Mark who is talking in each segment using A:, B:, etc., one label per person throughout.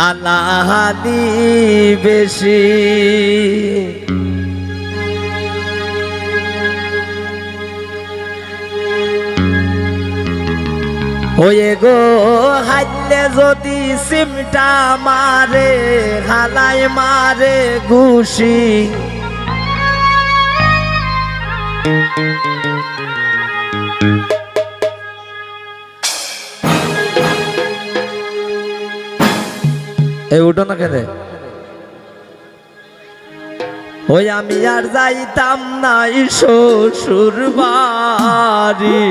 A: হালাহালি বেশি। ওয়ে গো হাইলে যদি সিমটা মারে হালাই মারে ঘুষি, এই উঠো না কেন? ওই আমি আর যাইতাম না শ্বশুর বাড়ি,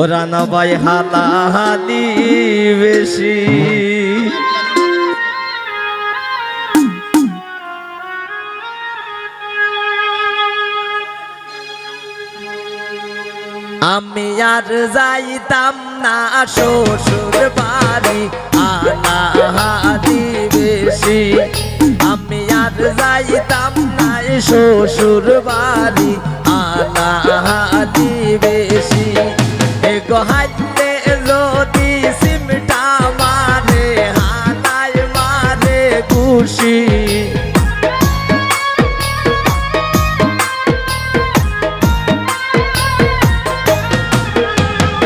A: ওরা না ভাই হালাহালি বেশি। আমি আর যাইতাম না শ্বশুর বাড়ি, হালাহালি বেশি। আমি আর যাইতাম না শ্বশুর বাড়ি, হালাহালি বেশি। এগো হাইতে যদি সিমটা মারে হালাই মারে ঘুষি,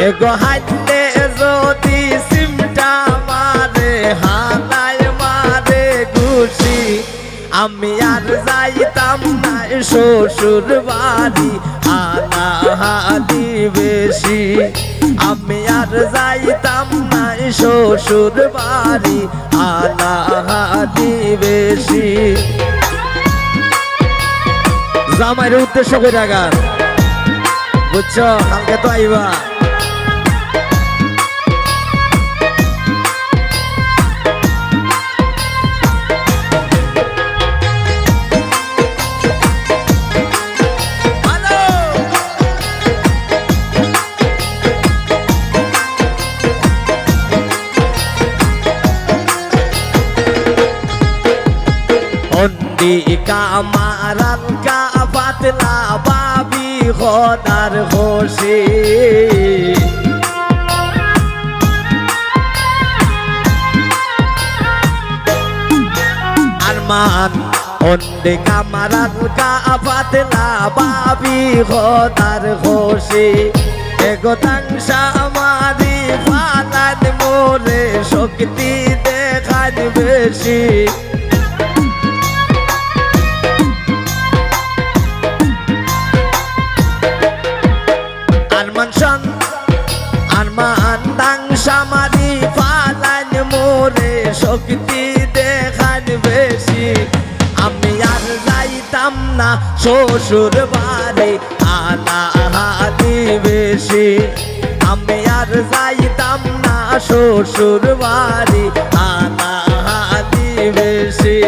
A: এগো হাইতে যদি সিমটা মারে হালাই মারে ঘুষি, আমি আর যাইতাম না শ্বশুর বাড়ি, হালাহালি বেশি। আমি আর যাইতাম না শ্বশুর বাড়ি, হালাহালি বেশি। জামাইয়ের উদ্দেশ্য করে গান বুঝছো, কালকে তো আইবা। কামারান কা পাতলা বাবি খোদার হোসি, আরমান অন্ডে কামারান কা পাতলা বাবি খোদার হোসি। এগো তাংসা মারি ফালান মোরে শক্তি দেখান বেশি। আরমান তাংসা মারি ফালান মোরে শক্তি দেখান বেশি। আমি আর যাইতাম না শ্বশুর বাড়ি, হালাহালি বেশি। আমি আর যাইতাম না শ্বশুর বাড়ি, হালাহালি বেশি।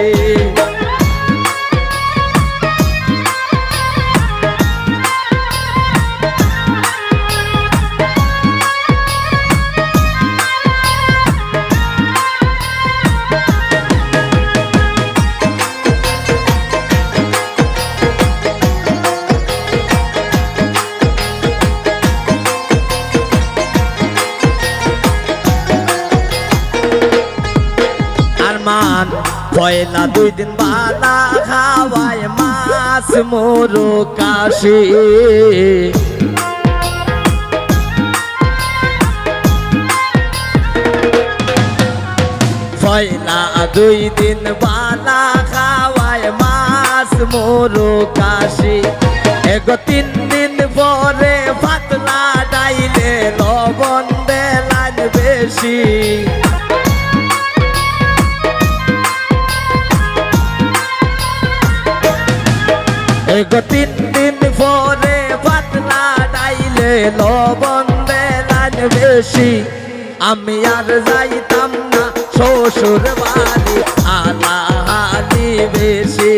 A: পয়লা 2 দিন বালা খাওয়ায় মাছ মোরো কাশি, পয়লা 2 দিন বালা খাওয়ায় মাছ মোরো কাশি। এগো 3 দিন পরে পাতলা ডাইলে লবণ দেলান বেশি। এগো 3 দিন পরে পাতলা ডাইলে লবণ দেলান বেশি। আমি আর যাইতাম না শ্বশুর বাড়ি, হালাহালি বেশি।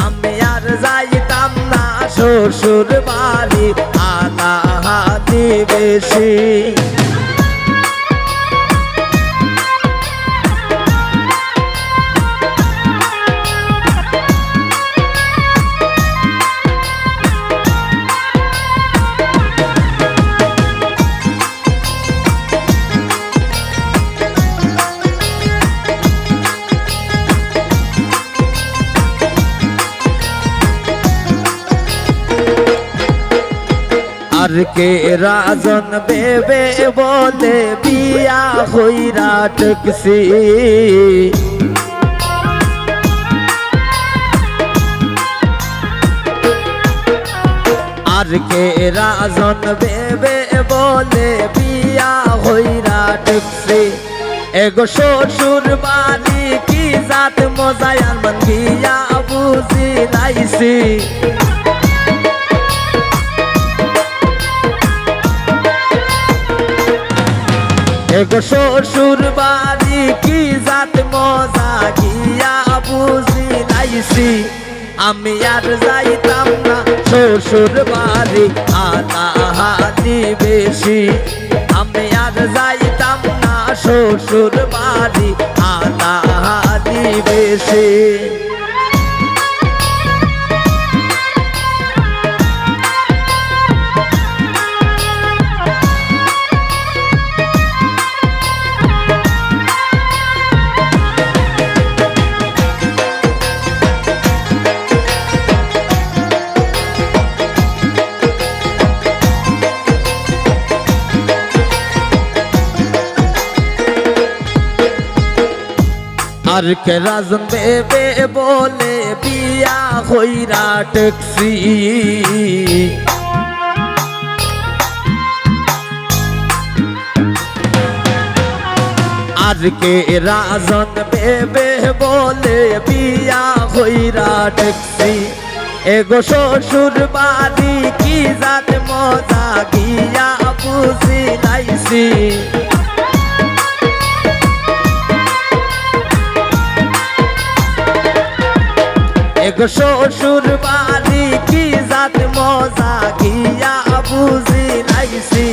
A: আমি আর যাইতাম না শ্বশুর বাড়ি, হালাহালি বেশি। কে রাজন বেবে বলে বিয়া হইরা টেকছি আর কে রাজন বেবে বলে বিয়া হইরা টেকছি এগো শ্বশুর বাড়ি কি জাত মজায় মন গিয়া বুঝি লাইছি এগো শ্বশুর বাড়ি কি জাত মজা গিয়া বুঝি লাইছি আমি আর যাইতাম না শ্বশুর বাড়ি হাতাহাতি বেশি আমি আর যাইতাম না শ্বশুর বাড়ি হাতাহাতি বেশি আর কে রাজন বেবে বলে বিয়া হইরা টেকছি আর কে রাজন বেবে বলে বিয়া হইরা টেকছি এগো শ্বশুর বাড়ি কি জাত মজা গিয়া বুঝি লাইছি এগো শ্বশুর বাড়ি কি জাত মজা গিয়া বুঝি লাইছি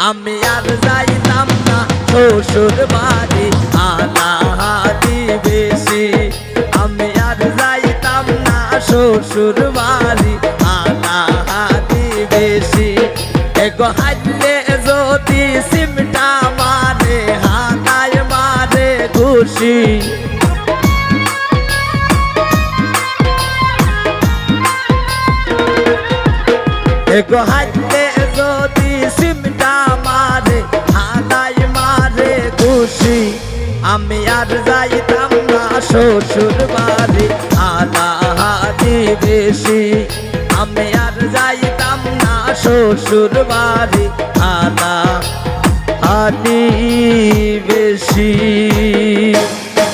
A: আমি আর যাইতাম না শ্বশুর বাড়ি হাতাহাতি বেশি আমি আর যাইতাম না শ্বশুর বাড়ি হাতাহাতি বেশি এগো হাইলে যদি সিমটা মারে হাতায় মারে খুশি এগো হাইলে যদি সিমটা মারে হাতায় মারে খুশি আমি আর যাইতাম না শ্বশুর বাড়ি হাতাহাতি বেশি আমি আর যাইতাম না শ্বশুর বাড়ি হাতাহাতি বেশি